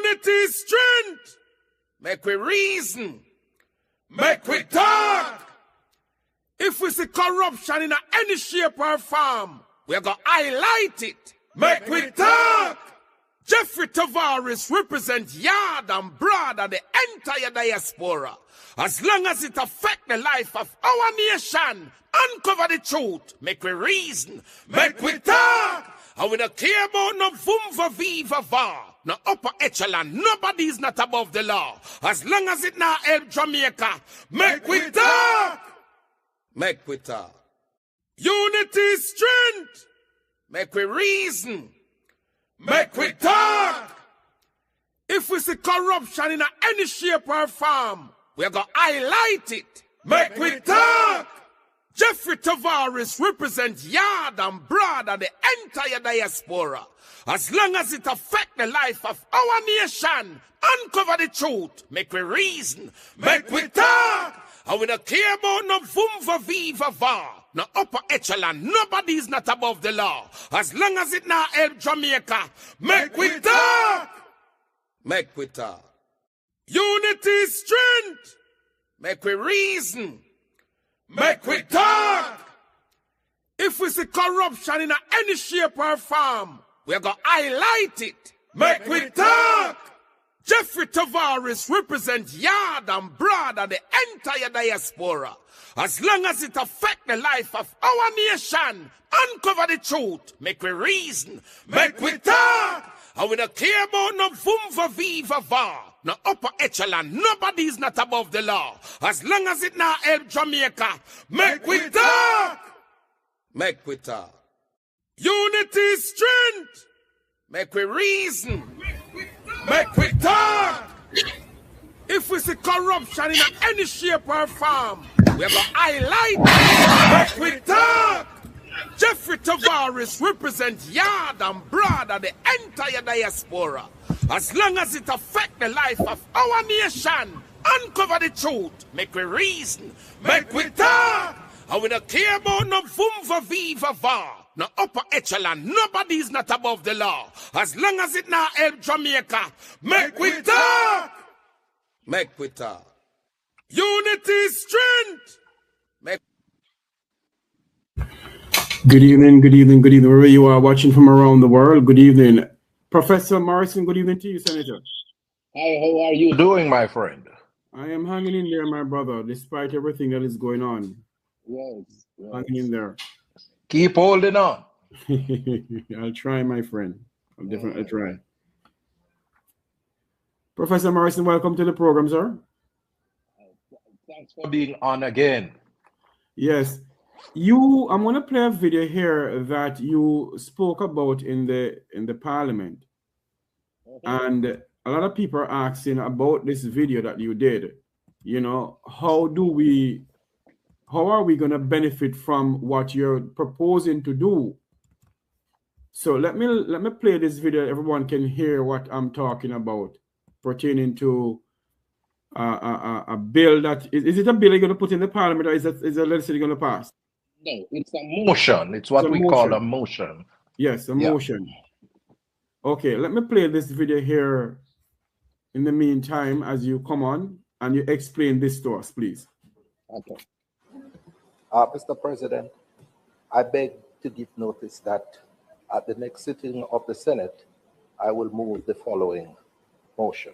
Unity is strength. Make we reason. Make we talk. If we see corruption in any shape or form, we're going to highlight it. Make we talk. Jeffrey Tavares represents yard and broad and the entire diaspora. As long as it affects the life of our nation, uncover the truth. Make we reason. Make we talk. And we don't care about no vumva viva va. No upper echelon. Nobody is not above the law. As long as it not help Jamaica. Make we talk. Make we talk. Unity is strength. Make we reason. Make we talk. If we see corruption in any shape or form, we're going to highlight it. Make we talk. Jeffrey Tavares represents yard and broad and the entire diaspora. As long as it affects the life of our nation, uncover the truth. Make we reason. Make we talk. And we don't care about no vumva viva va. No upper echelon. Nobody is not above the law. As long as it not help Jamaica. Make we talk. Make we talk. Unity is strength. Make we reason. Make we talk. If we see corruption in any shape or form, we're going to highlight it. Make we talk. Jeffrey Tavares represents yard and broad and the entire diaspora. As long as it affects the life of our nation, uncover the truth. Make we reason. Make we talk. And we don't care about no vumva viva va. No upper echelon. Nobody is not above the law. As long as it not help Jamaica. Make we talk. Make we talk. Unity is strength. Make we reason. Make we talk. If we see corruption in any shape or form, we're going to highlight it. Make we talk. Jeffrey Tavares represents yard and broad and the entire diaspora. As long as it affects the life of our nation, uncover the truth. Make we reason. Make we talk. And we don't care about no vumva viva va. No upper echelon. Nobody is not above the law. As long as it not help Jamaica. Make we talk. Make we talk. Unity is strength. Make. Good evening, good evening, good evening. Wherever you are watching from around the world, good evening. Professor Morrison, good evening to you, Senator. Hi, how are you doing, my friend? I am hanging in there, my brother, despite everything that is going on. Yes. Hanging in there. Keep holding on. I'll try, my friend. I'll definitely try. Professor Morrison, welcome to the program, sir. Thanks for being on again. Yes. I'm going to play a video here that you spoke about in the parliament. And a lot of people are asking about this video that you did. You know, how are we going to benefit from what you're proposing to do? So let me play this video. Everyone can hear what I'm talking about pertaining to a bill that is it a bill you're going to put in the parliament, or is a legislation going to pass? No, it's a motion. It's what we call a motion. Yes, a motion. Okay, let me play this video here in the meantime as you come on and you explain this to us, please. Okay. Mr. President, I beg to give notice that at the next sitting of the Senate, I will move the following motion.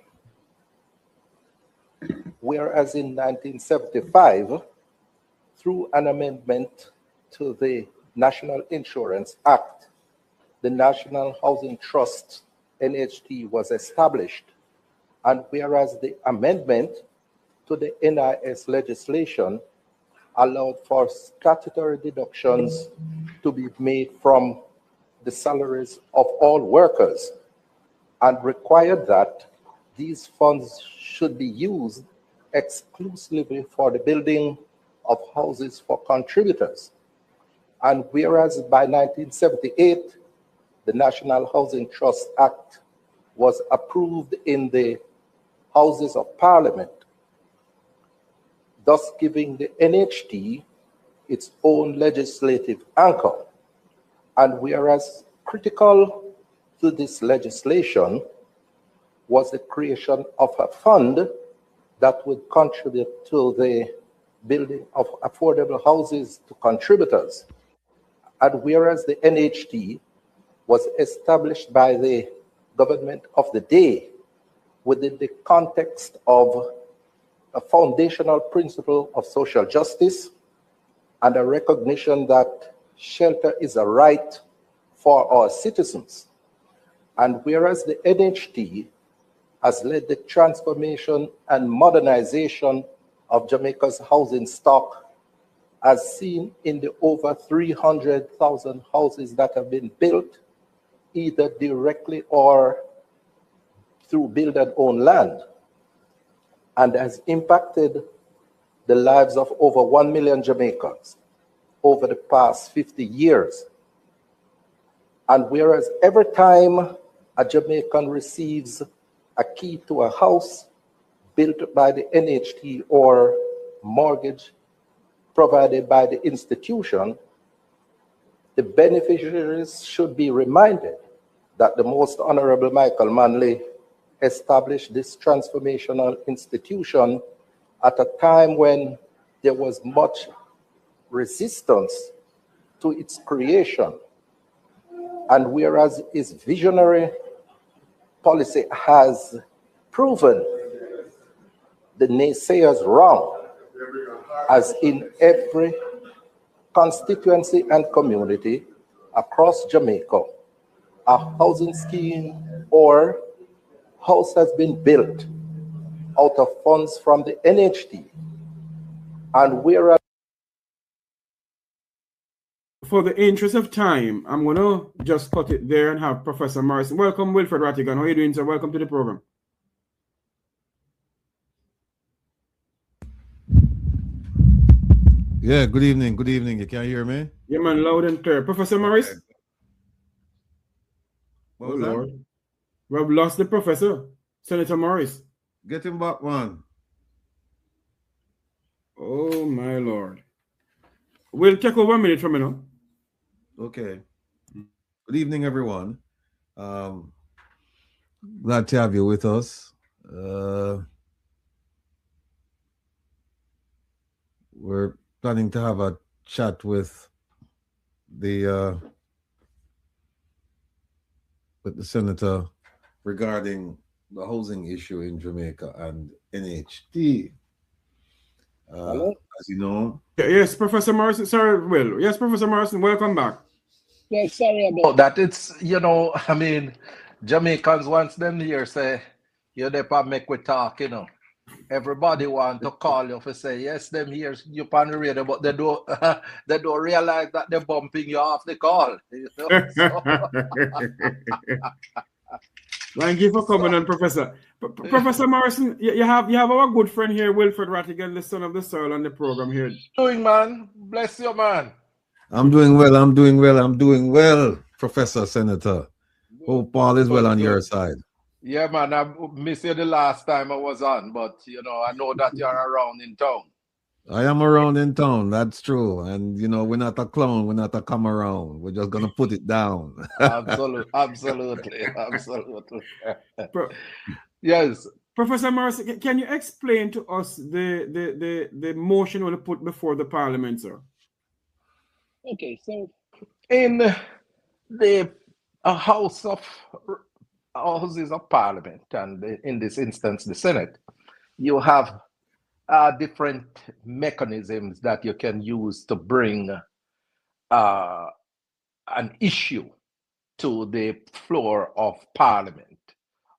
Whereas in 1975, through an amendment to the National Insurance Act, the National Housing Trust, NHT, was established. And whereas the amendment to the NIS legislation allowed for statutory deductions to be made from the salaries of all workers and required that these funds should be used exclusively for the building of houses for contributors. And whereas by 1978, the National Housing Trust Act was approved in the Houses of Parliament, thus giving the NHT its own legislative anchor. And whereas critical to this legislation was the creation of a fund that would contribute to the building of affordable houses to contributors. And whereas the NHT was established by the government of the day within the context of a foundational principle of social justice and a recognition that shelter is a right for our citizens. And whereas the NHT has led the transformation and modernization of Jamaica's housing stock, as seen in the over 300,000 houses that have been built, either directly or through build and own land, and has impacted the lives of over 1 million Jamaicans over the past 50 years. And whereas every time a Jamaican receives a key to a house built by the NHT or mortgage provided by the institution, the beneficiaries should be reminded that the Most Honorable Michael Manley established this transformational institution at a time when there was much resistance to its creation. And whereas his visionary policy has proven the naysayers wrong, as in every constituency and community across Jamaica, a housing scheme or house has been built out of funds from the NHT. And whereas, for the interest of time, I'm going to just cut it there and have Professor Morris. Welcome, Wilfred Rattigan. How are you doing, sir? Welcome to the program. Yeah, good evening. Good evening. You can hear me? Yeah, man, loud and clear. Professor Morris? Okay. What was that? Lord. We've lost the professor, Senator Morris. Get him back, man. Oh, my Lord. We'll take over a minute from now. Okay. Good evening, everyone. Glad to have you with us. We're planning to have a chat with the senator regarding the housing issue in Jamaica and NHT. As you know. Yes, Professor Morrison. Sorry, Will. Yes, Professor Morrison, welcome back. Yeah, sorry about that. It's, you know, I mean, Jamaicans once them here say, you're there for Mek Wi Talk, you know. Everybody want to call you to say, yes, them here, you on the radio, but they don't realize that they're bumping you off the call. You know? So. Thank you for coming on, Professor. Professor Morrison, you have our good friend here, Wilfred Rattigan, the son of the soil, on the program here. Doing, man. Bless you, man. I'm doing well. I'm doing well. I'm doing well, Professor Senator. Hope all is well on your side. Yeah, man. I missed you the last time I was on, but you know, I know that you're around in town. I am around in town. That's true. And you know, we're not a clown. We're not a come around. We're just gonna put it down. Absolutely. Yes. Professor Morrison, can you explain to us the motion we'll put before the Parliament, sir? Okay, so in the Houses of Parliament, and in this instance, the Senate, you have different mechanisms that you can use to bring an issue to the floor of Parliament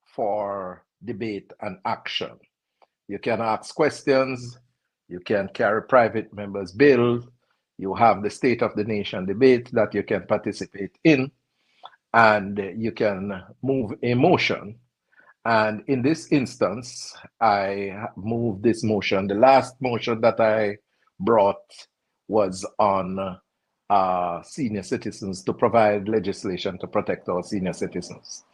for debate and action. You can ask questions, you can carry private members' bills, you have the State of the Nation debate that you can participate in, and you can move a motion. And in this instance, I moved this motion. The last motion that I brought was on senior citizens, to provide legislation to protect our senior citizens.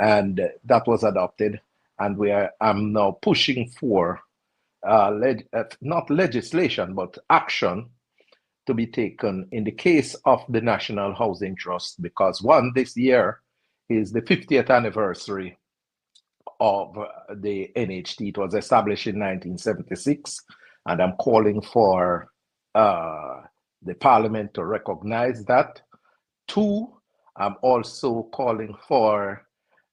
And that was adopted. And I'm now pushing for not legislation, but action to be taken in the case of the National Housing Trust, because this year is the 50th anniversary of the NHT. It was established in 1976, and I'm calling for the Parliament to recognize that. 2, I'm also calling for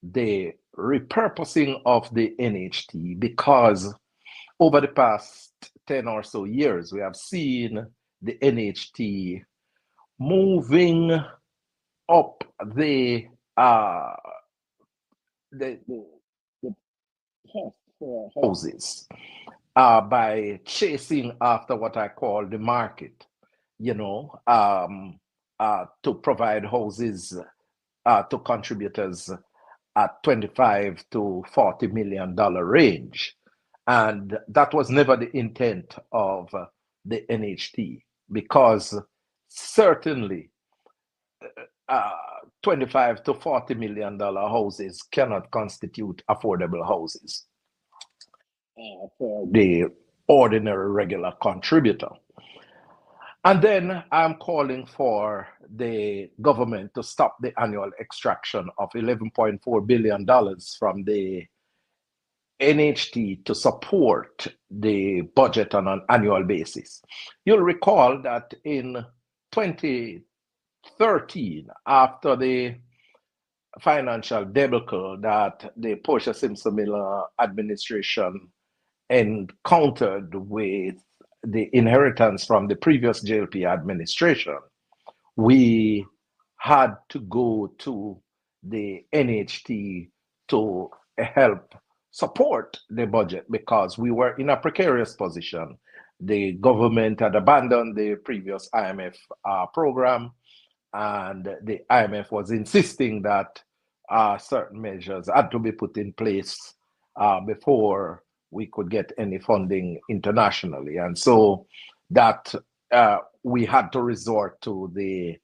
the repurposing of the NHT, because over the past 10 or so years, we have seen the NHT moving up the cost for houses by chasing after what I call the market, to provide houses to contributors at $25 to $40 million range. And that was never the intent of the NHT, because certainly $25 to $40 million houses cannot constitute affordable houses for the ordinary regular contributor. And then I'm calling for the government to stop the annual extraction of $11.4 billion from the NHT to support the budget on an annual basis. You'll recall that in 2013, after the financial debacle that the Portia Simpson Miller administration encountered with the inheritance from the previous JLP administration, we had to go to the NHT to help support the budget, because we were in a precarious position. The government had abandoned the previous IMF program, and the IMF was insisting that certain measures had to be put in place before we could get any funding internationally. And so that we had to resort to the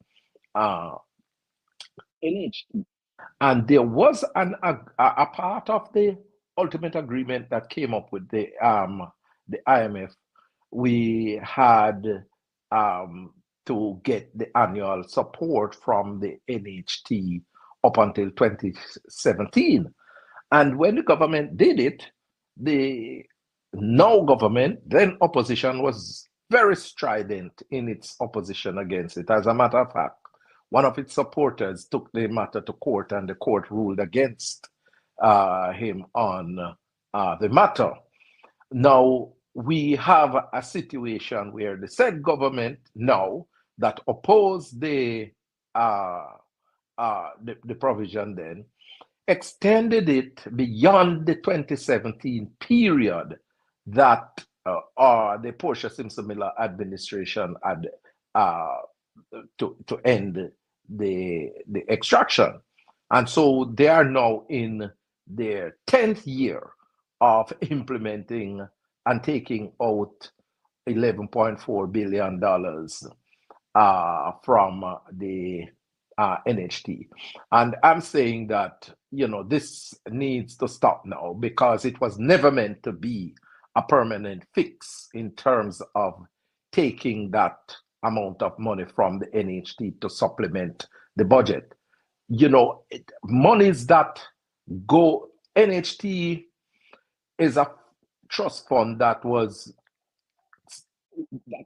NHT. And there was a part of the ultimate agreement that came up with the IMF. We had to get the annual support from the NHT up until 2017. And when the government did it, the now government, then opposition, was very strident in its opposition against it. As a matter of fact, one of its supporters took the matter to court, and the court ruled against him on the matter. Now, we have a situation where the said government now that opposed the provision then extended it beyond the 2017 period that the Portia Simpson Miller administration had to end the extraction. And so they are now in their 10th year of implementing and taking out $11.4 billion from the NHT. And I'm saying that, this needs to stop now, because it was never meant to be a permanent fix in terms of taking that amount of money from the NHT to supplement the budget. Monies that go, NHT is a trust fund that is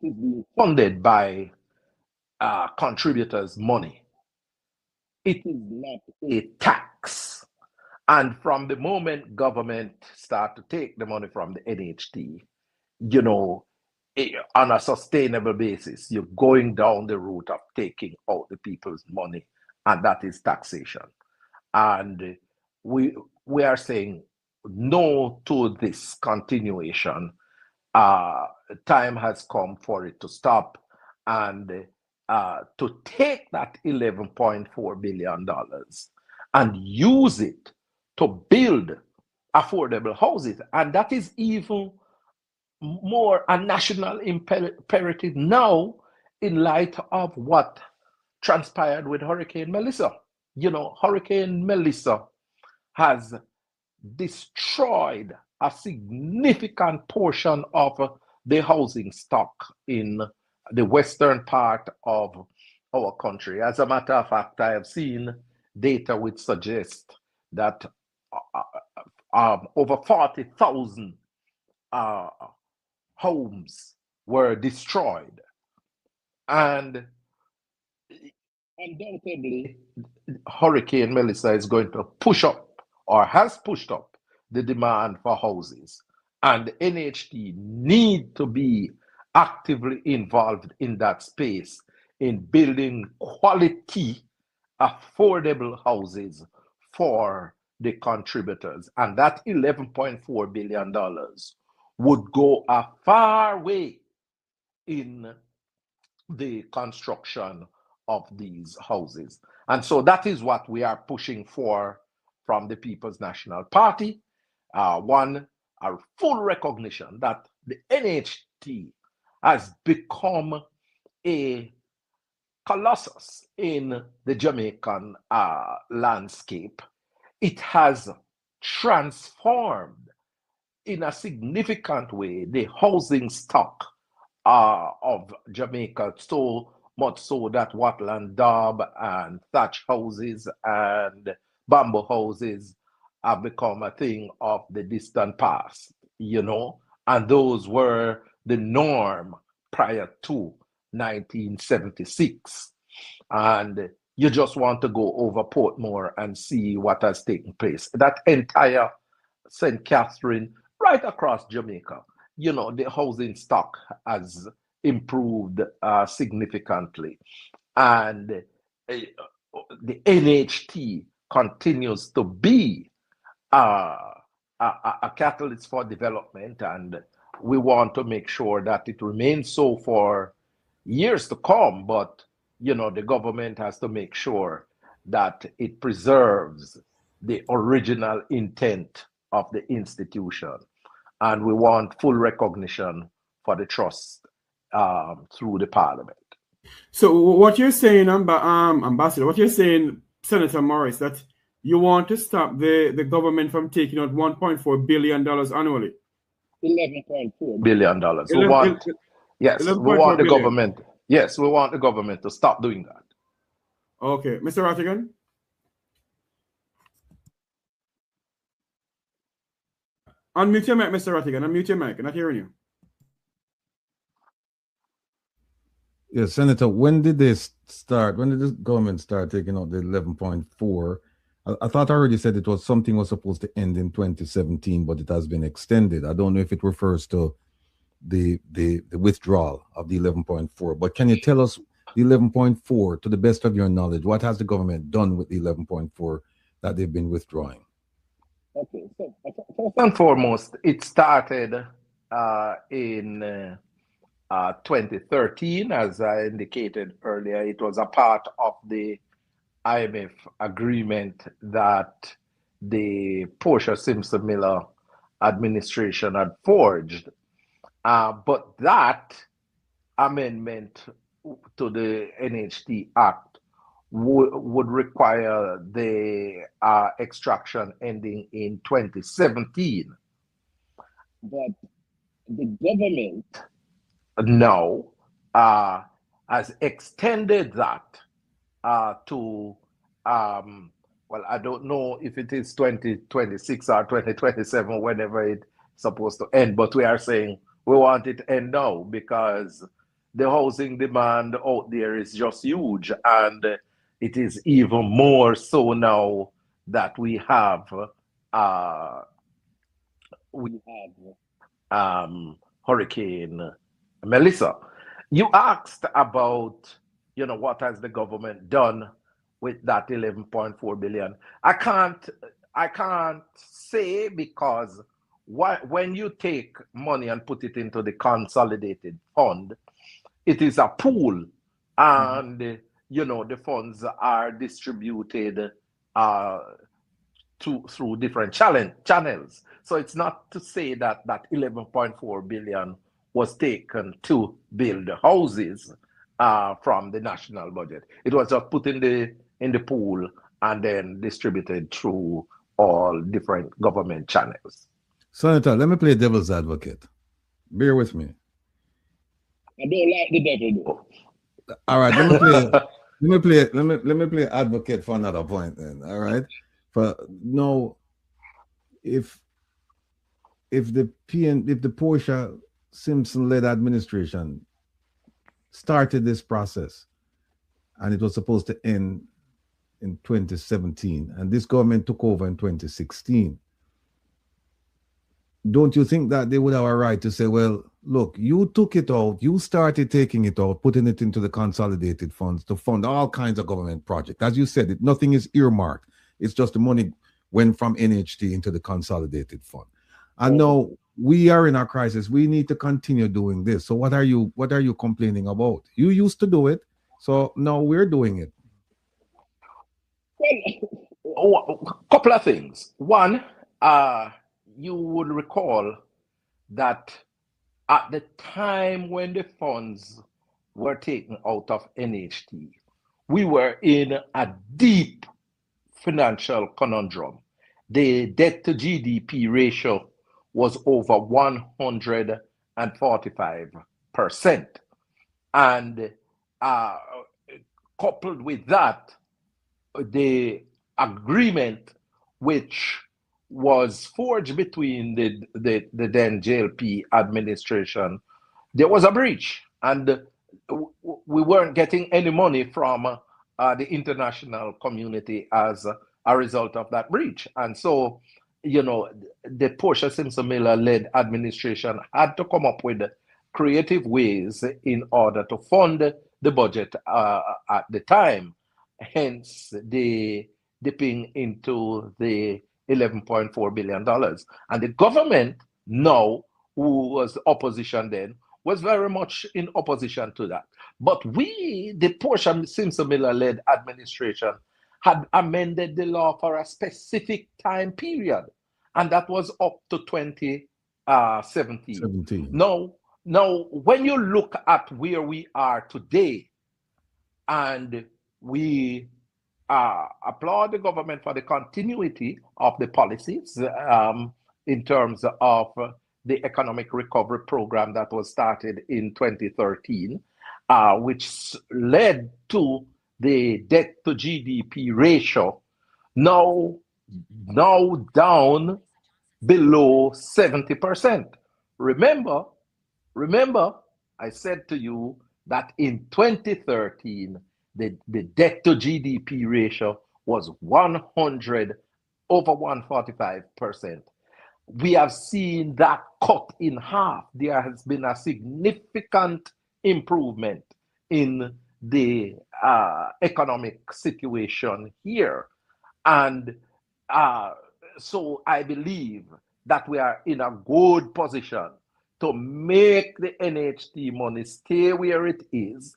being funded by contributors' money. It is not a tax. And from the moment government start to take the money from the NHT, on a sustainable basis, you're going down the route of taking out the people's money, and that is taxation. And we are saying no to this continuation. Time has come for it to stop, and to take that $11.4 billion and use it to build affordable houses. And that is even more a national imperative now, in light of what transpired with Hurricane Melissa. Hurricane Melissa has destroyed a significant portion of the housing stock in the western part of our country. As a matter of fact, I have seen data which suggest that over 40,000 homes were destroyed. And undoubtedly, Hurricane Melissa is going to push up, or has pushed up, the demand for houses. And NHT need to be actively involved in that space in building quality, affordable houses for the contributors. And that $11.4 billion would go a far way in the construction of these houses. And so that is what we are pushing for from the People's National Party. One, a full recognition that the NHT has become a colossus in the Jamaican landscape. It has transformed in a significant way the housing stock of Jamaica, so much so that wattle and daub and thatch houses and bamboo houses have become a thing of the distant past, you know, and those were the norm prior to 1976. And you just want to go over Portmore and see what has taken place. That entire St. Catherine, right across Jamaica, you know, the housing stock has improved significantly. And the NHT continues to be a catalyst for development, and we want to make sure that it remains so for years to come. But you know, the government has to make sure that it preserves the original intent of the institution, and we want full recognition for the trust through the parliament. So what you're saying, Ambassador, what you're saying, Senator Morris, that you want to stop the government from taking out $1.4 billion annually? $11.4 billion. We want the government. Yes, we want the government to stop doing that. Okay, Mr. Rattigan. Unmute your mic, Mr. Rattigan. Unmute your mic. I'm not hearing you. Yes, Senator, when did this start? When did the government start taking out the 11.4? I thought I already said it was something was supposed to end in 2017, but it has been extended. I don't know if it refers to the withdrawal of the 11.4, but can you tell us the 11.4, to the best of your knowledge, what has the government done with the 11.4 that they've been withdrawing? Okay, so first and foremost, it started in 2013, as I indicated earlier. It was a part of the IMF agreement that the Portia Simpson Miller administration had forged. But that amendment to the NHT Act would require the extraction ending in 2017. But the government now has extended that to, well, I don't know if it is 2026 or 2027, whenever it's supposed to end, but we are saying we want it to end now because the housing demand out there is just huge, and it is even more so now that we have Hurricane Melissa. You asked about, you know, what has the government done with that 11.4 billion. I can't say, because when you take money and put it into the consolidated fund, it is a pool, and you know, the funds are distributed through different channels. So it's not to say that that 11.4 billion was taken to build houses from the national budget. It was just put in the pool and then distributed through all different government channels. Senator, let me play devil's advocate. Bear with me. I don't like the devil though. All right, let me play advocate for another point then. All right. For no, if if the Portia Simpson-led administration started this process, and it was supposed to end in 2017, and this government took over in 2016, don't you think that they would have a right to say, well, look, you took it out, you started taking it out, putting it into the consolidated funds to fund all kinds of government projects. As you said, nothing is earmarked. It's just the money went from NHT into the consolidated fund. And now we are in a crisis. We need to continue doing this. So what are you complaining about? You used to do it, so now we're doing it. Well, a couple of things. One, you would recall that at the time when the funds were taken out of NHT, we were in a deep financial conundrum. The debt to GDP ratio was over 145%. And coupled with that, the agreement which was forged between the then JLP administration, there was a breach, and we weren't getting any money from the international community as a result of that breach. And so, you know, the Portia Simpson-Miller-led administration had to come up with creative ways in order to fund the budget at the time, hence the dipping into the $11.4 billion. And the government now, who was opposition then, was very much in opposition to that. But we, the Portia Simpson-Miller-led administration, had amended the law for a specific time period, and that was up to 2017. Now, when you look at where we are today, and we applaud the government for the continuity of the policies in terms of the economic recovery program that was started in 2013, which led to the debt to GDP ratio now down below 70%. Remember, I said to you that in 2013, the debt to GDP ratio was over 145%. We have seen that cut in half. There has been a significant improvement in the economic situation here. And so I believe that we are in a good position to make the NHT money stay where it is.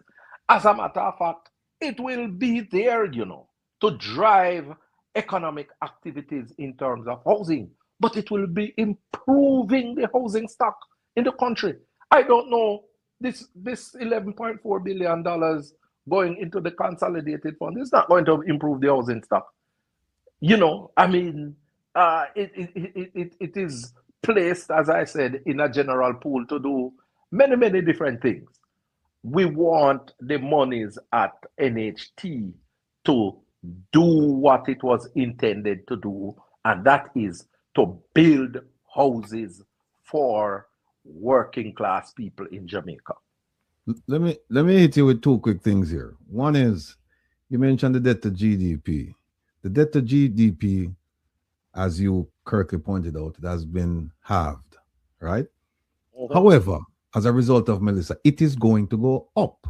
As a matter of fact, it will be there, you know, to drive economic activities in terms of housing, but it will be improving the housing stock in the country. I don't know, this $11.4 billion going into the consolidated fund is not going to improve the housing stock. You know, I mean, it is placed, as I said, in a general pool to do many, many different things. We want the monies at NHT to do what it was intended to do, and that is to build houses for working class people in Jamaica. Let me hit you with two quick things here. One is, you mentioned the debt to GDP. The debt to GDP, as you correctly pointed out, it has been halved, right? Mm-hmm. However, as a result of Melissa, it is going to go up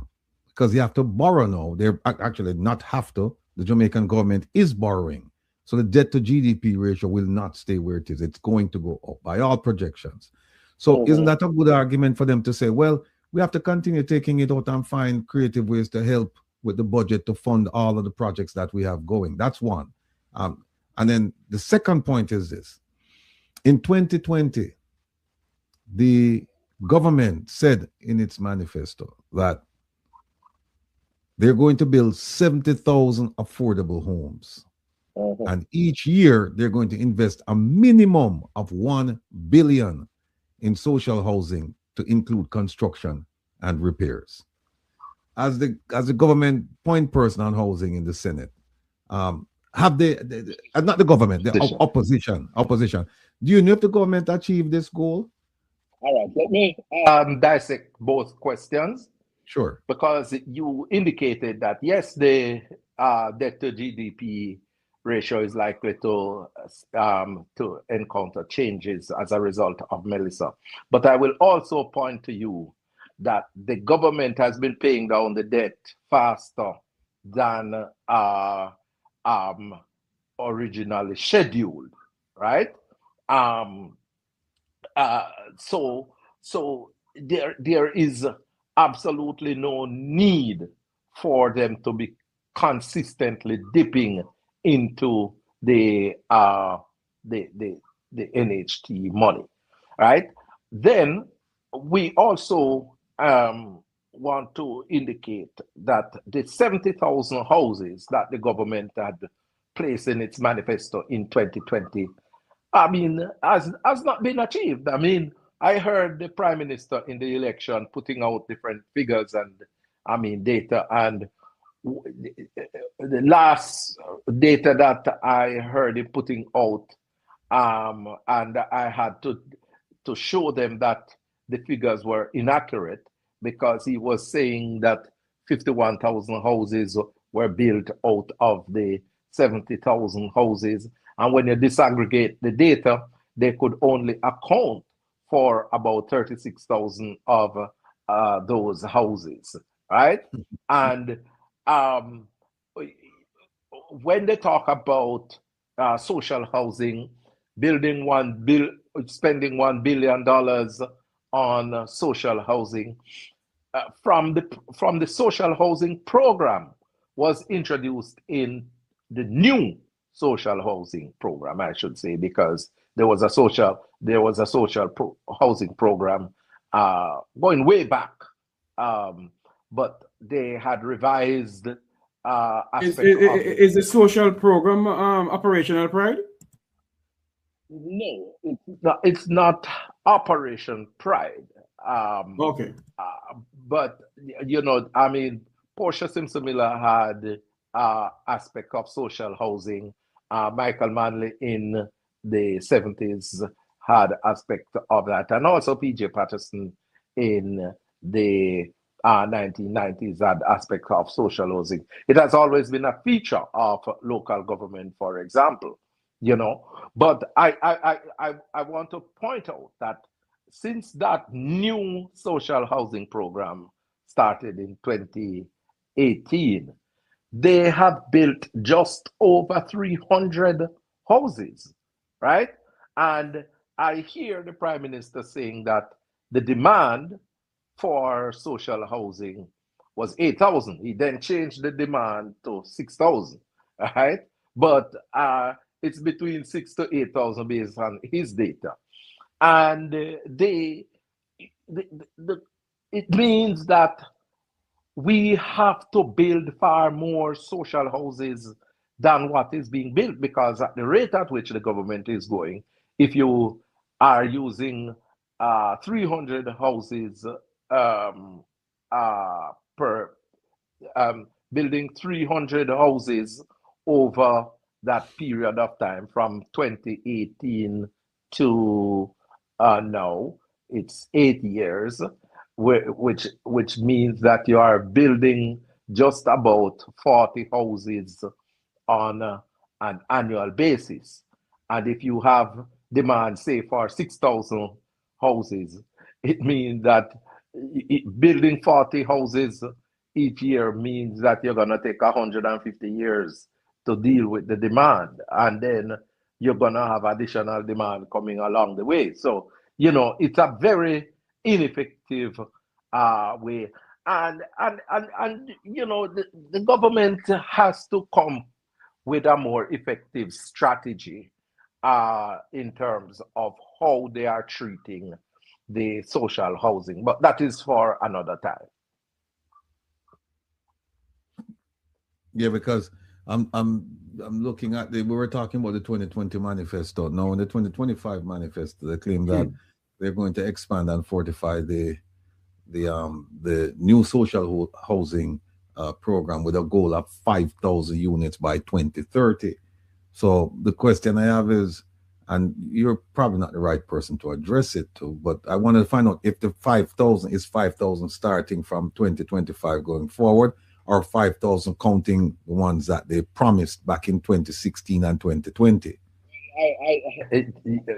because you have to borrow now. They're actually not have to. The Jamaican government is borrowing. So the debt to GDP ratio will not stay where it is. It's going to go up by all projections. So isn't that a good argument for them to say, well, we have to continue taking it out and find creative ways to help with the budget to fund all of the projects that we have going? That's one. And then the second point is this. In 2020, the government said in its manifesto that they're going to build 70,000 affordable homes. And each year, they're going to invest a minimum of $1 billion in social housing to include construction and repairs. As the government point person on housing in the Senate, have not the government, the opposition. Do you know if the government achieved this goal? All right, let me dissect both questions. Sure. Because you indicated that, yes, the debt to GDP ratio is likely to encounter changes as a result of Melissa. But I will also point to you that the government has been paying down the debt faster than originally scheduled, right? So there is absolutely no need for them to be consistently dipping into the NHT money, right? Then we also want to indicate that the 70,000 houses that the government had placed in its manifesto in 2020, has not been achieved. I heard the Prime Minister in the election putting out different figures and data, and the last data that I heard him putting out, and I had to show them that the figures were inaccurate, because he was saying that 51,000 houses were built out of the 70,000 houses, and when you disaggregate the data, they could only account for about 36,000 of those houses, right? And when they talk about social housing, spending $1 billion on social housing, from the social housing program was introduced in the new social housing program, I should say, because there was a social housing program going way back, but they had revised is the social program operational, Pride? No, it's not Operation Pride. Okay. But Portia Simpson Miller had aspect of social housing. Michael Manley in the 70s had aspect of that, and also P.J. Patterson in the 1990s had aspect of social housing. It has always been a feature of local government, for example, But I want to point out that since that new social housing program started in 2018, they have built just over 300 houses, right? And I hear the Prime Minister saying that the demand for social housing was 8,000. He then changed the demand to 6,000, right? But it's between 6,000 to 8,000 based on his data. And it means that we have to build far more social houses than what is being built, because at the rate at which the government is going, if you are using 300 houses building 300 houses over that period of time from 2018 to now, it's 8 years, which means that you are building just about 40 houses on an annual basis. And if you have demand, say, for 6,000 houses, it means that building 40 houses each year means that you're going to take 150 years to deal with the demand. And then you're going to have additional demand coming along the way. So, it's a very ineffective way. And the government has to come with a more effective strategy in terms of how they are treating the social housing. But that is for another time. Yeah, because I'm looking at we were talking about the 2020 manifesto. Now in the 2025 manifesto, they claim that they're going to expand and fortify the new social housing program with a goal of 5,000 units by 2030. So the question I have is, and you're probably not the right person to address it to, but I want to find out if the 5,000 is 5,000 starting from 2025 going forward, or 5,000 counting the ones that they promised back in 2016 and 2020.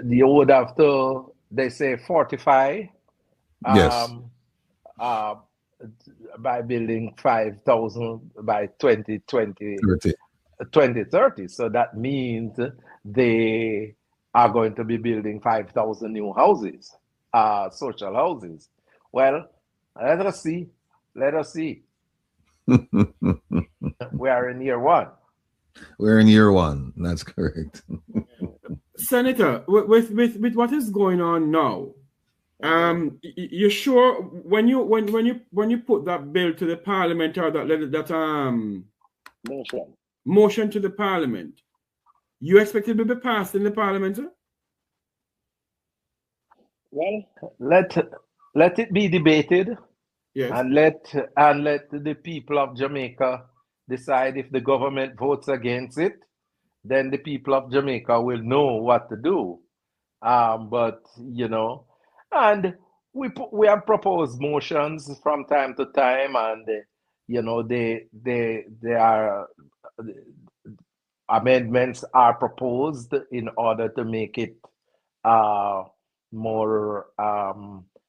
You would have to, they say 45. Yes. By building 5,000 by 2020, 30. 2030. So that means they are going to be building 5,000 new houses, social houses. Well, let us see. Let us see. We are in year one. We're in year one. That's correct. Senator, with what is going on now, you sure when you put that bill to the parliament, or that motion to the parliament, you expect it to be passed in the parliament, sir? Well, let it be debated. Yes. And let the people of Jamaica decide. If the government votes against it, then the people of Jamaica will know what to do. But you know, and we have proposed motions from time to time, and you know, they are amendments are proposed in order to make it more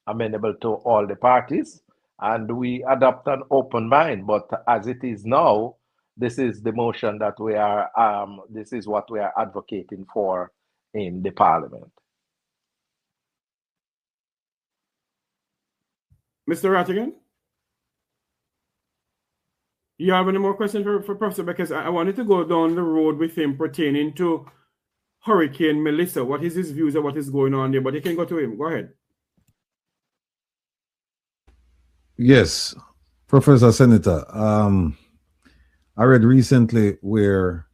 amenable to all the parties. And we adopt an open mind. But as it is now, this is the motion that we are, this is what we are advocating for in the parliament. Mr. Rattigan? You have any more questions for Professor? Because I wanted to go down the road with him pertaining to Hurricane Melissa. What is his views of what is going on there? But you can go to him. Go ahead. Yes, Professor Senator. I read recently where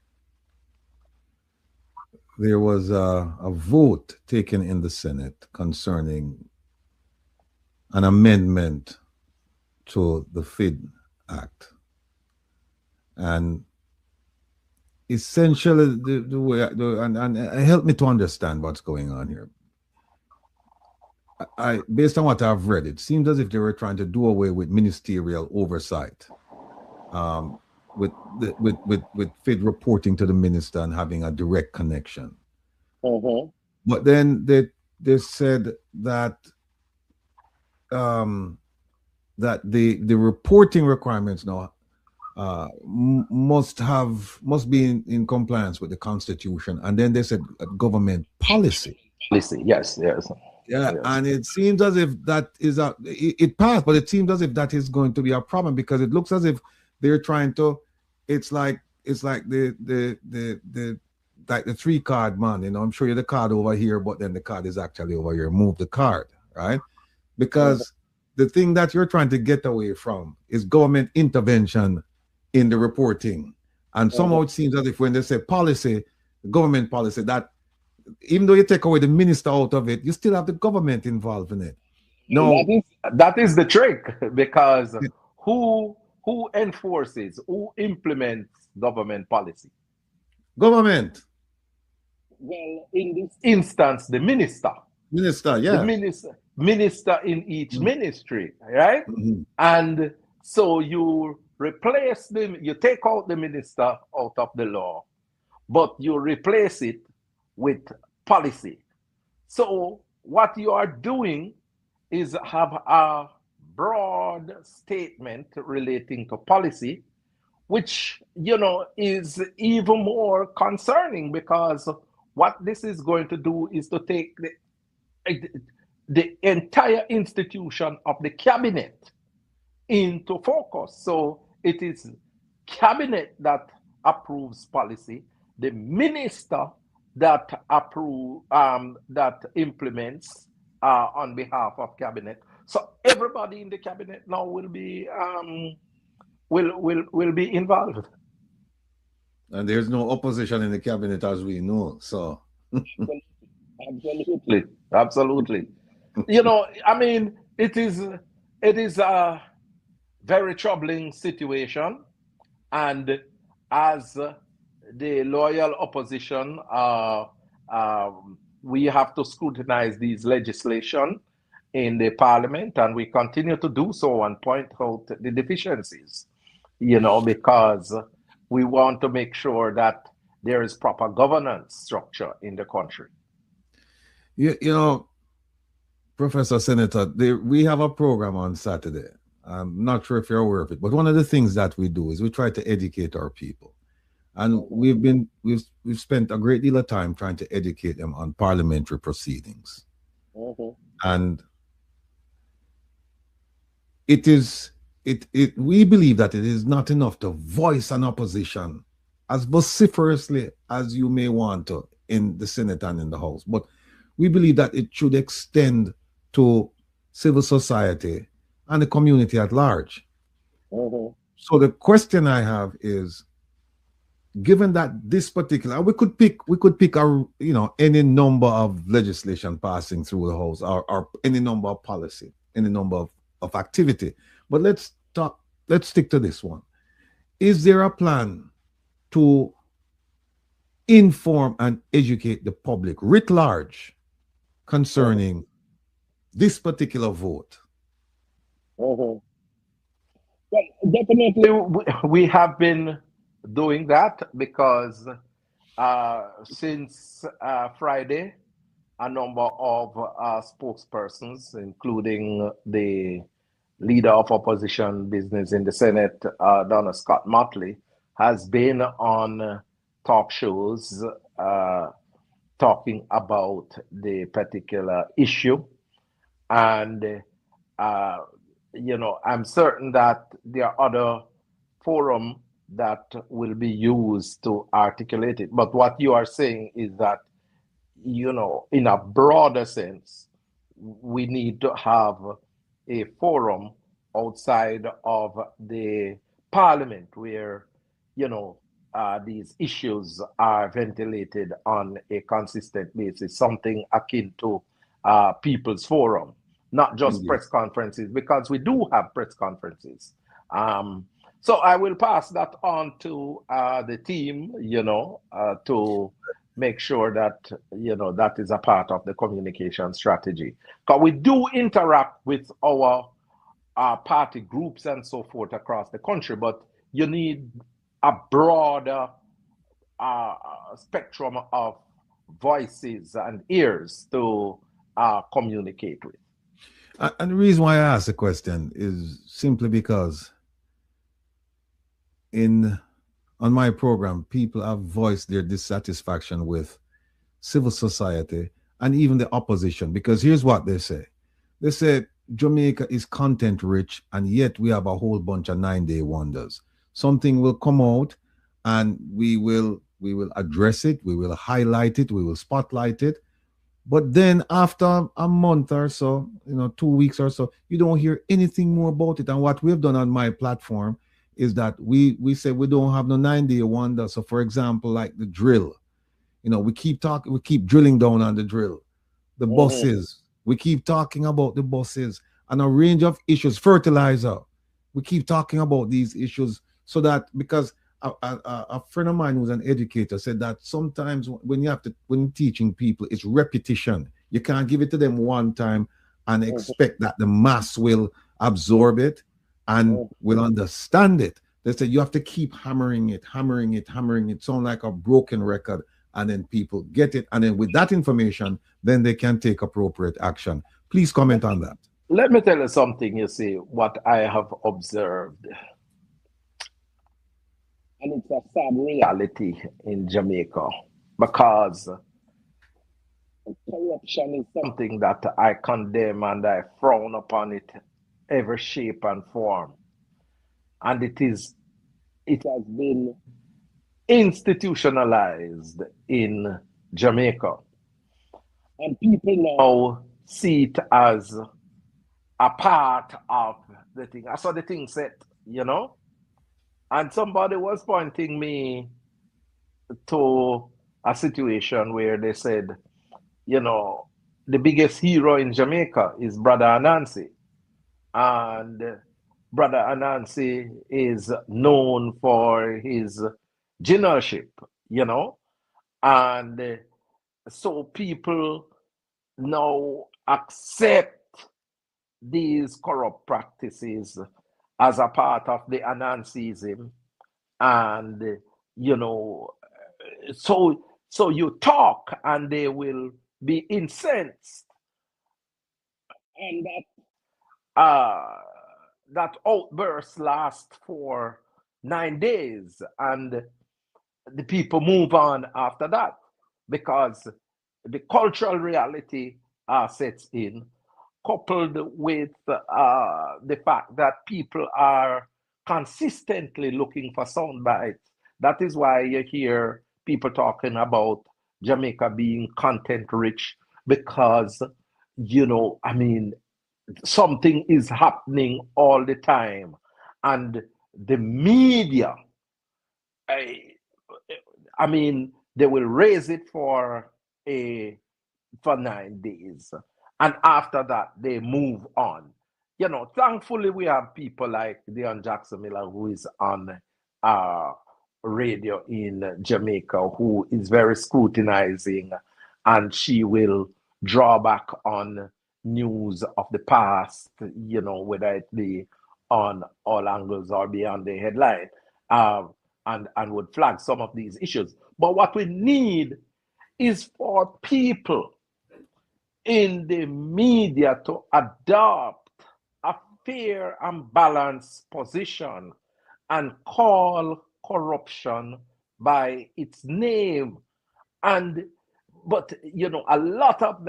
there was a vote taken in the Senate concerning an amendment to the FID Act. And essentially, the way, and help me to understand what's going on here. Based on what I've read, it seems as if they were trying to do away with ministerial oversight, with FID reporting to the minister and having a direct connection. But then they said that that the reporting requirements now must be in compliance with the Constitution, and then they said government policy. Yes. Yeah, and it seems as if that is it passed, but it seems as if that is going to be a problem, because it looks as if they're trying to. It's like the 3-card man. You know, I'm sure you're the card over here, but then the card is actually over here. Move the card, right? Because the thing that you're trying to get away from is government intervention in the reporting, and somehow it seems as if when they say policy, government policy, that even though you take away the minister out of it, you still have the government involved in it. No, that is the trick, because who enforces, who implements government policy? Government. Well, in this instance, the minister. Minister, yeah. The minister in each ministry, right? And so you replace them, you take out the minister out of the law, but you replace it with policy. So what you are doing is have a broad statement relating to policy, which, you know, is even more concerning, because what this is going to do is to take the entire institution of the cabinet into focus. So it is cabinet that approves policy, the minister that that implements on behalf of cabinet. So everybody in the cabinet now will be involved. And there's no opposition in the cabinet, as we know. So absolutely. You know, I mean, it is very troubling situation. And as the loyal opposition, we have to scrutinize these legislation in the parliament, and we continue to do so and point out the deficiencies, because we want to make sure that there is proper governance structure in the country. Professor Senator, we have a program on Saturday. I'm not sure if you're aware of it, but one of the things that we do is we try to educate our people. And we've spent a great deal of time trying to educate them on parliamentary proceedings. And we believe that it is not enough to voice an opposition as vociferously as you may want to in the Senate and in the House, but we believe that it should extend to civil society and the community at large. So the question I have is, given that this particular, we could pick any number of legislation passing through the House, or any number of policy, any number of activity, but let's stick to this one. Is there a plan to inform and educate the public writ large concerning this particular vote? Well, definitely we have been doing that, because since Friday, a number of spokespersons, including the leader of opposition business in the Senate, Donna Scott Motley, has been on talk shows talking about the particular issue. And I'm certain that there are other forums that will be used to articulate it. But what you are saying is that, in a broader sense, we need to have a forum outside of the parliament where, these issues are ventilated on a consistent basis, something akin to People's Forum, not just press conferences, because we do have press conferences. So I will pass that on to the team, to make sure that, that is a part of the communication strategy. Because we do interact with our party groups and so forth across the country, but you need a broader spectrum of voices and ears to communicate with. And the reason why I asked the question is simply because on my program, people have voiced their dissatisfaction with civil society and even the opposition, because here's what they say. They say Jamaica is content rich, and yet we have a whole bunch of 9-day wonders. Something will come out and we will address it, we will highlight it, we will spotlight it. But then after a month or so, 2 weeks or so, you don't hear anything more about it. And what we've done on my platform is that we say we don't have no 9-day wonder. So for example, like the drill, we keep drilling down on the drill. The buses, we keep talking about the buses and a range of issues, fertilizer. We keep talking about these issues so that, because a friend of mine who's an educator said that sometimes when teaching people, it's repetition. You can't give it to them one time and expect that the mass will absorb it and will understand it. They said you have to keep hammering it. Sound like a broken record, and then people get it. And then with that information, then they can take appropriate action. Please comment on that. Let me tell you something, what I have observed. And it's a sad reality in Jamaica, because corruption is something that I condemn and I frown upon it every shape and form. And it has been institutionalized in Jamaica. And people now see it as a part of the thing. I saw the thing set, and somebody was pointing me to a situation where they said, the biggest hero in Jamaica is Brother Anansi. And Brother Anansi is known for his generalship, you know, and so people now accept these corrupt practices as a part of the Anansiism, and you know, so you talk and they will be incensed, and that outburst lasts for 9 days, and the people move on after that because the cultural reality sets in, coupled with the fact that people are consistently looking for sound bites. That is why you hear people talking about Jamaica being content rich, because, you know, I mean, something is happening all the time. And the media, I mean, they will raise it for 9 days, and after that they move on. You know, thankfully we have people like Dion Jackson Miller, who is on radio in Jamaica, who is very scrutinizing, and she will draw back on news of the past, you know, whether it be on all angles or beyond the headline, and would flag some of these issues. But what we need is for people in the media to adopt a fair and balanced position and call corruption by its name. But you know, a lot of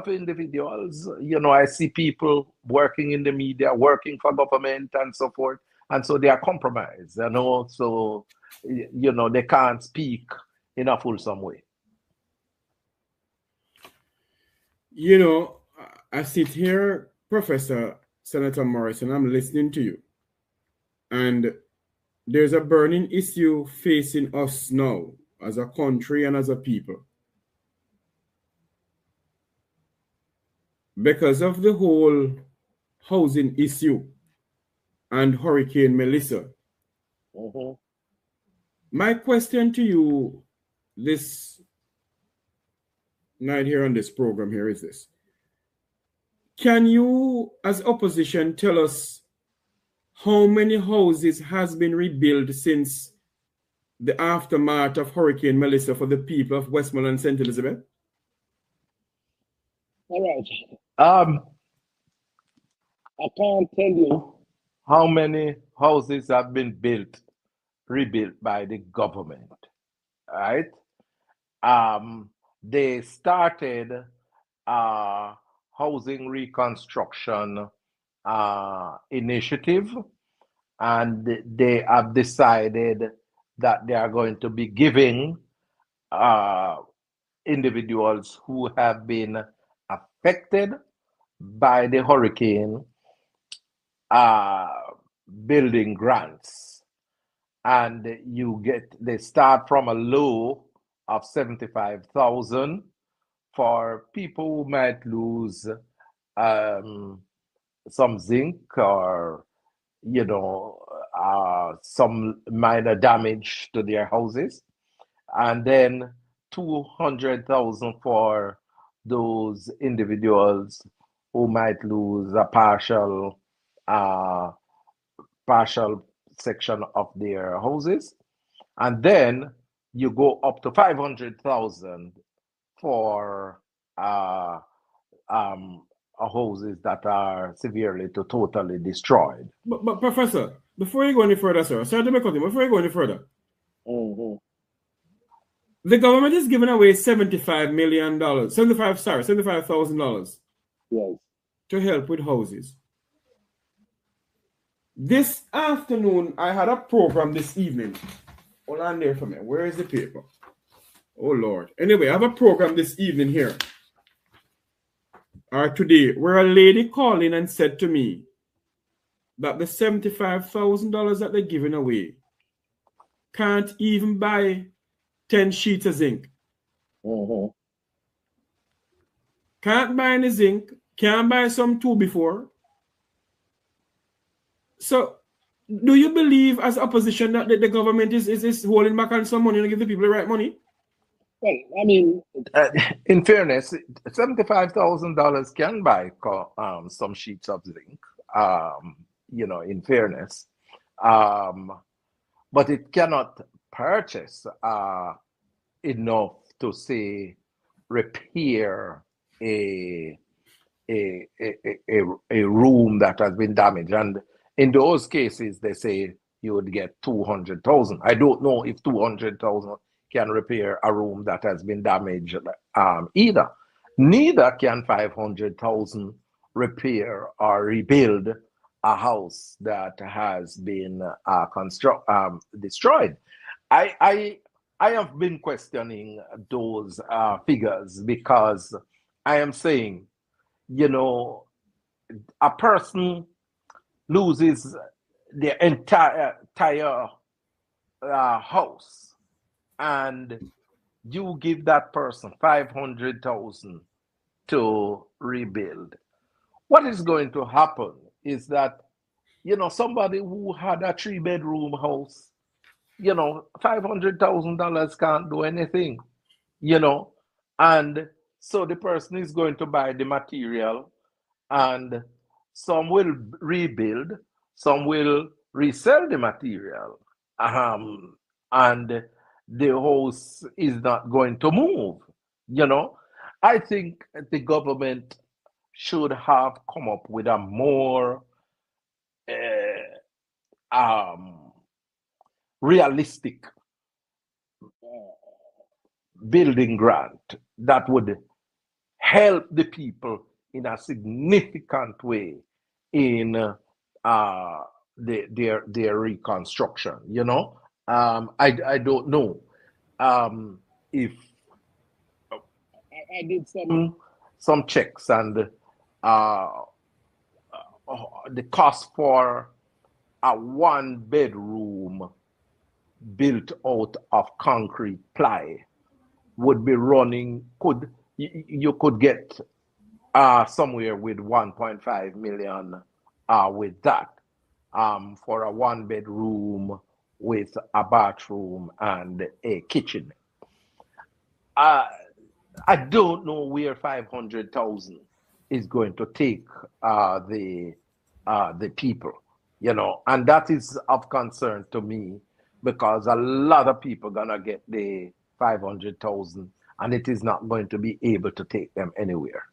individuals, you know, I see people working in the media, working for government and so forth, and so they are compromised, you know, so you know, they can't speak in a fulsome way. You know, I sit here, Professor Senator Morris, and I'm listening to you. And there's a burning issue facing us now as a country and as a people. Because of the whole housing issue and Hurricane Melissa. Mm-hmm. My question to you this night here on this program here is this. Can you, as opposition, tell us how many houses has been rebuilt since the aftermath of Hurricane Melissa for the people of Westmoreland and St. Elizabeth? All right. I can't tell you how many houses have been rebuilt by the government, right? They started housing reconstruction initiative, and they have decided that they are going to be giving individuals who have been affected by the hurricane building grants, and they start from a low of 75,000 for people who might lose some zinc or, you know, some minor damage to their houses, and then 200,000 for those individuals who might lose a partial section of their houses, and then you go up to 500,000 for houses that are severely to totally destroyed. But Professor, before you go any further, sir, sorry to make up, before you go any further, the government is giving away $75 million, $75,000, yes, to help with houses. This afternoon, I had a program this evening. Hold on there for me. Where is the paper? Oh, Lord. Anyway, I have a program this evening here, or today, where a lady called in and said to me that the $75,000 that they're giving away can't even buy 10 sheets of zinc. Can't buy any zinc. Can't buy some 2 before. So, do you believe as opposition that the government is holding back on some money to give the people the right money? Well, I mean, in fairness, $75,000 can buy some sheets of zinc. In fairness, but it cannot purchase enough to say repair a room that has been damaged. And in those cases, they say you would get 200,000. I don't know if 200,000 can repair a room that has been damaged either. Neither can 500,000 repair or rebuild a house that has been destroyed. I have been questioning those figures because I am saying, a person loses their entire house, and you give that person 500,000 to rebuild. What is going to happen is that, somebody who had a 3-bedroom house, $500,000 can't do anything, and so the person is going to buy the material, and some will rebuild, some will resell the material, and the house is not going to move. I think the government should have come up with a more realistic building grant that would help the people in a significant way in their reconstruction. I don't know if I did some checks, and the cost for a 1-bedroom built out of concrete ply would be running, you could get somewhere with 1.5 million with that for a 1-bedroom with a bathroom and a kitchen. I don't know where 500,000 is going to take the people, and that is of concern to me, because a lot of people gonna get the 500,000, and it is not going to be able to take them anywhere.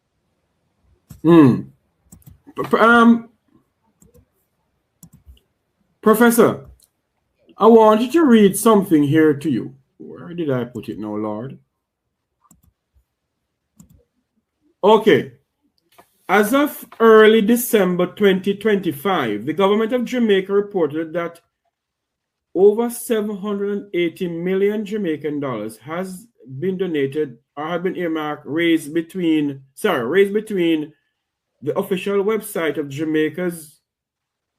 Professor, I wanted to read something here to you. Where did I put it now, Lord? Okay. As of early December 2025, the government of Jamaica reported that over 780 million Jamaican dollars has been donated or have been earmarked, raised between the official website of Jamaica's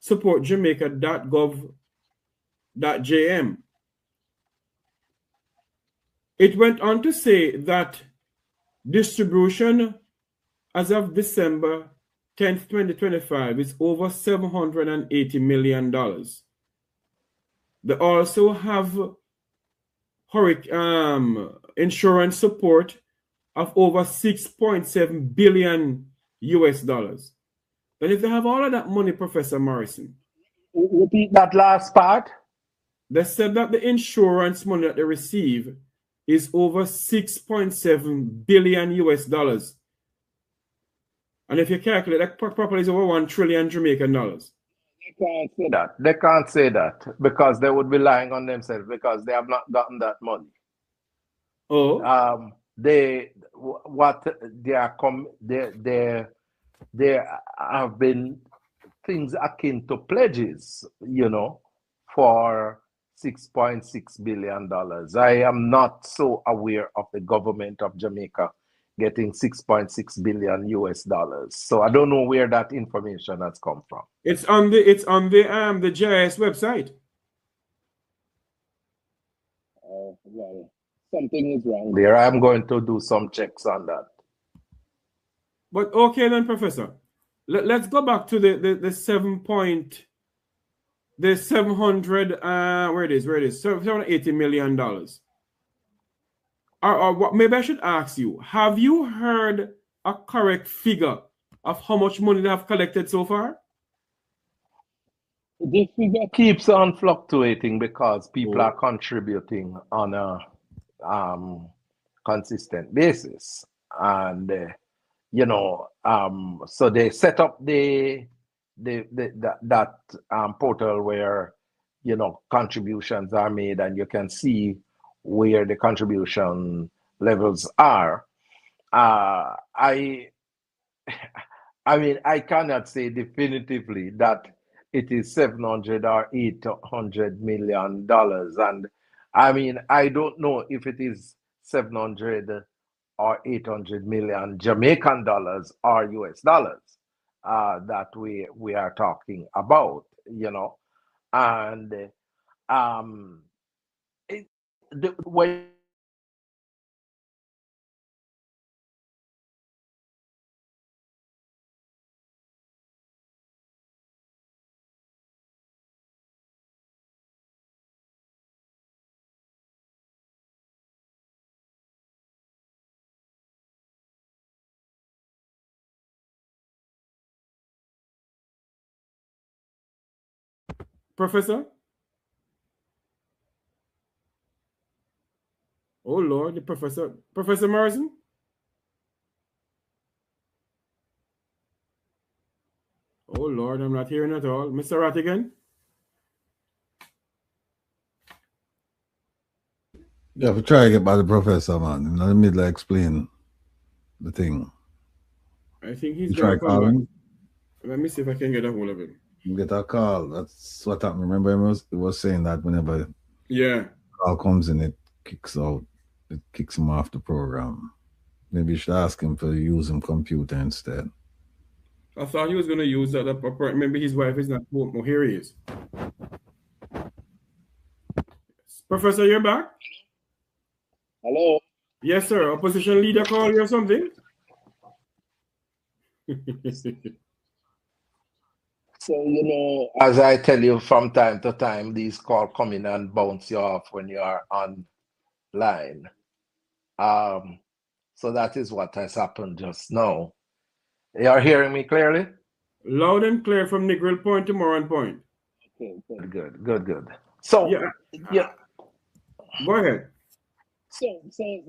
supportjamaica.gov.jm. It went on to say that distribution as of December 10th, 2025 is over $780 million. They also have insurance support of over $6.7 billion US. But if they have all of that money, Professor Morrison, repeat that last part. They said that the insurance money that they receive is over $6.7 billion US. And if you calculate that properly, is over 1 trillion Jamaican dollars. They can't say that. They can't say that because they would be lying on themselves, because they have not gotten that money. Oh. There have been things akin to pledges, for $6.6 billion. I am not so aware of the government of Jamaica getting $6.6 billion US. So I don't know where that information has come from. It's on the GIS website. Well, something is wrong there. I'm going to do some checks on that. But okay then, Professor. Let's go back to the 7.8 the 700, where it is, $780 million. Or what? Maybe I should ask you, have you heard a correct figure of how much money they have collected so far? The figure keeps on fluctuating because people are contributing on a consistent basis, and you know, so they set up that portal where, you know, contributions are made, and you can see where the contribution levels are. I mean, I cannot say definitively that it is 700 or 800 million dollars, and I mean, I don't know if it is 700 or 800 million Jamaican dollars or US dollars that we are talking about, you know, and when Professor? Oh Lord, the professor. Professor Morrison? Oh Lord, I'm not hearing at all. Mr. Rattigan? Yeah, we try to get by the professor, man. In the middle of explain the thing. I think he's try calling. Let me see if I can get a hold of him. Get a call. That's what happened. Remember, he was saying that whenever call comes in, it kicks out. It kicks him off the program. Maybe you should ask him to use him computer instead. I thought he was going to use that. Maybe his wife is not home. Oh, here he is. Professor, you're back? Hello? Yes, sir. Opposition leader call you or something? So, you know, as I tell you from time to time, these calls come in and bounce you off when you are online. So that is what has happened just now. You are hearing me clearly? Loud and clear from Negril Point to Moran Point. Okay, good. So, yeah. Go ahead. So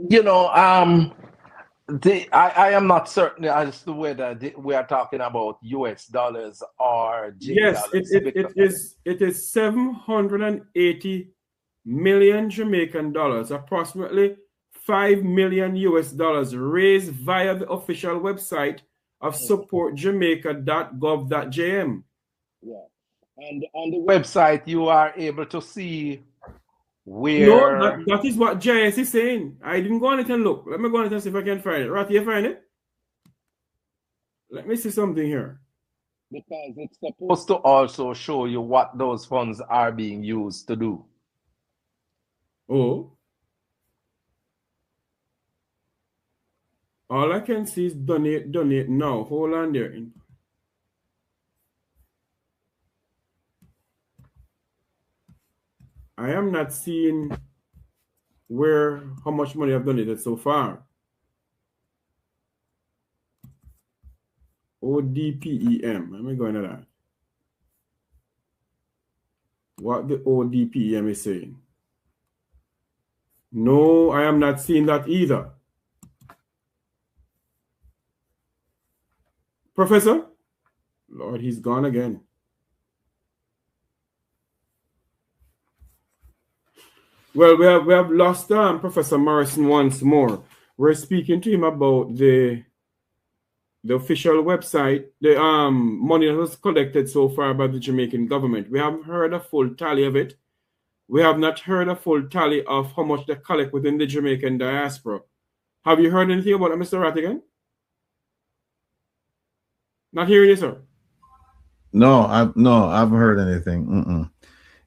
you know, I am not certain as to whether we are talking about US dollars or dollars. It is 780 million Jamaican dollars, approximately 5 million US dollars raised via the official website of supportjamaica.gov.jm. Yeah. And on the website you are able to see where... No, that is what JS is saying. I didn't go on it and look. Let me go on it and see if I can find it. Ratty, you find it? Let me see something here. Because it's supposed to also show you what those funds are being used to do. Oh. All I can see is donate now. Hold on there. I am not seeing how much money I've donated so far. ODPEM. Let me go into that. What the ODPEM is saying. No, I am not seeing that either. Professor? Lord, he's gone again. Well, we have lost Professor Morrison once more. We're speaking to him about the official website, the money that was collected so far by the Jamaican government. We haven't heard a full tally of it. We have not heard a full tally of how much they collect within the Jamaican diaspora. Have you heard anything about it, Mr. Rattigan? Not hearing you, sir. No, I haven't heard anything.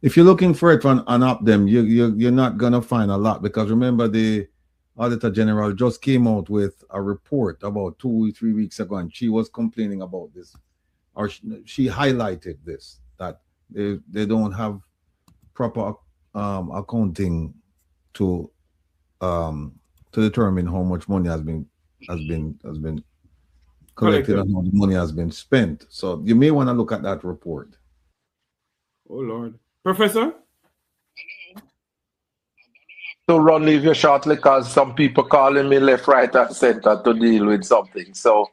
If you're looking for it on UpDem, you're not gonna find a lot, because remember the Auditor General just came out with a report about 2 or 3 weeks ago, and she was complaining about this, or she highlighted this, that They don't have proper accounting to determine how much money has been collected and how the money has been spent. So you may want to look at that report. Oh Lord, Professor. To run leave you shortly because some people calling me left, right, and center to deal with something. So,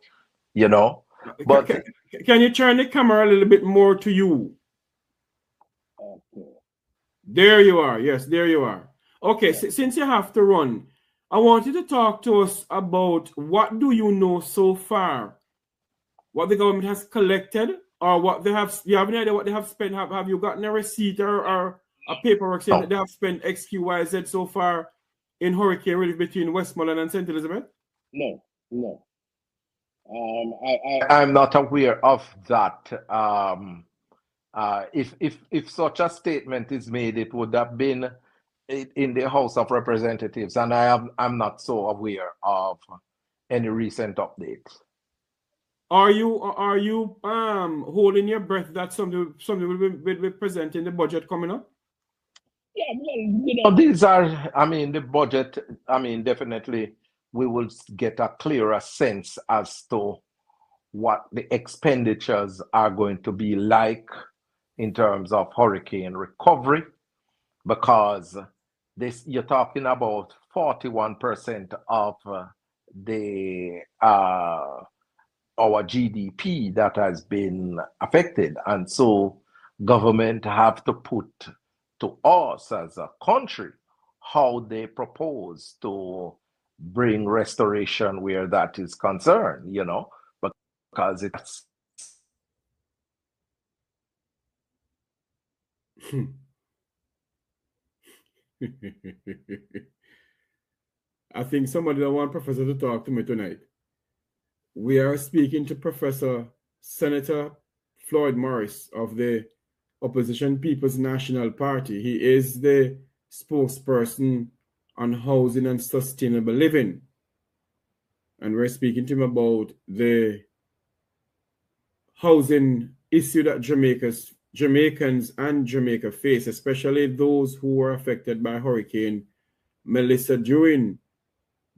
you know, but can you turn the camera a little bit more to you? Okay. There you are. Yes, there you are. Okay, since you have to run, I want you to talk to us about what do you know so far, what the government has collected, or what they have. You have any idea what they have spent? Have you gotten a receipt or a paperwork saying that they have spent X, Q, Y, Z so far in hurricane relief between Westmoreland and St. Elizabeth? No. I'm not aware of that. If such a statement is made, it would have been in the House of Representatives, and I'm not so aware of any recent updates. Are you holding your breath that something will be present in the budget coming up? Yeah, well, these are, the budget, definitely we will get a clearer sense as to what the expenditures are going to be like in terms of hurricane recovery, because you're talking about 41% of our GDP that has been affected, and so government have to put to us as a country how they propose to bring restoration where that is concerned, because it's I think somebody don't want Professor to talk to me tonight. We are speaking to Professor Senator Floyd Morris of the Opposition People's National Party. He is the spokesperson on housing and sustainable living. And we're speaking to him about the housing issue that Jamaicans and Jamaica face, especially those who were affected by Hurricane Melissa during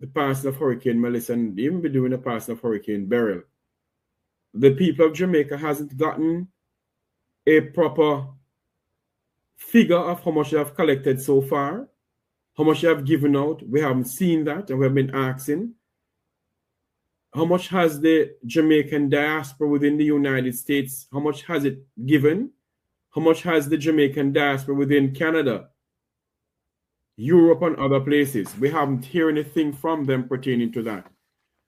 the passing of Hurricane Melissa and even during the passing of Hurricane Beryl. The people of Jamaica hasn't gotten a proper figure of how much they have collected so far, how much they have given out. We haven't seen that, and we have been asking. How much has the Jamaican diaspora within the United States, how much has it given? How much has the Jamaican diaspora within Canada, Europe, and other places? We haven't heard anything from them pertaining to that.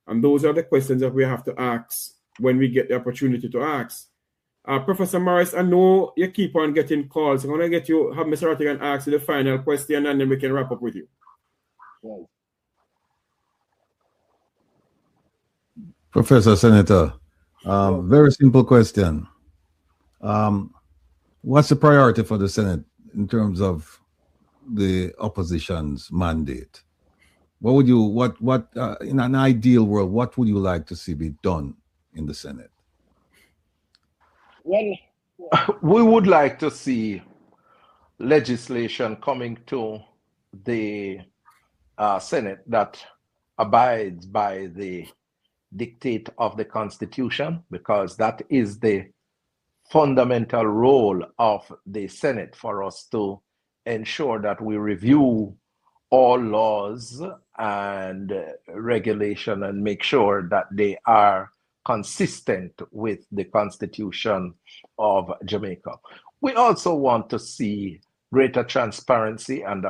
And those are the questions that we have to ask when we get the opportunity to ask. Professor Morris, I know you keep on getting calls. I'm going to have Mr. Rattigan ask you the final question, and then we can wrap up with you. Right. Professor Senator, very simple question. What's the priority for the Senate in terms of the opposition's mandate? What would you, in an ideal world, what would you like to see be done in the Senate? Well, we would like to see legislation coming to the Senate that abides by the dictate of the Constitution, because that is the fundamental role of the Senate, for us to ensure that we review all laws and regulation and make sure that they are consistent with the Constitution of Jamaica. We also want to see greater transparency and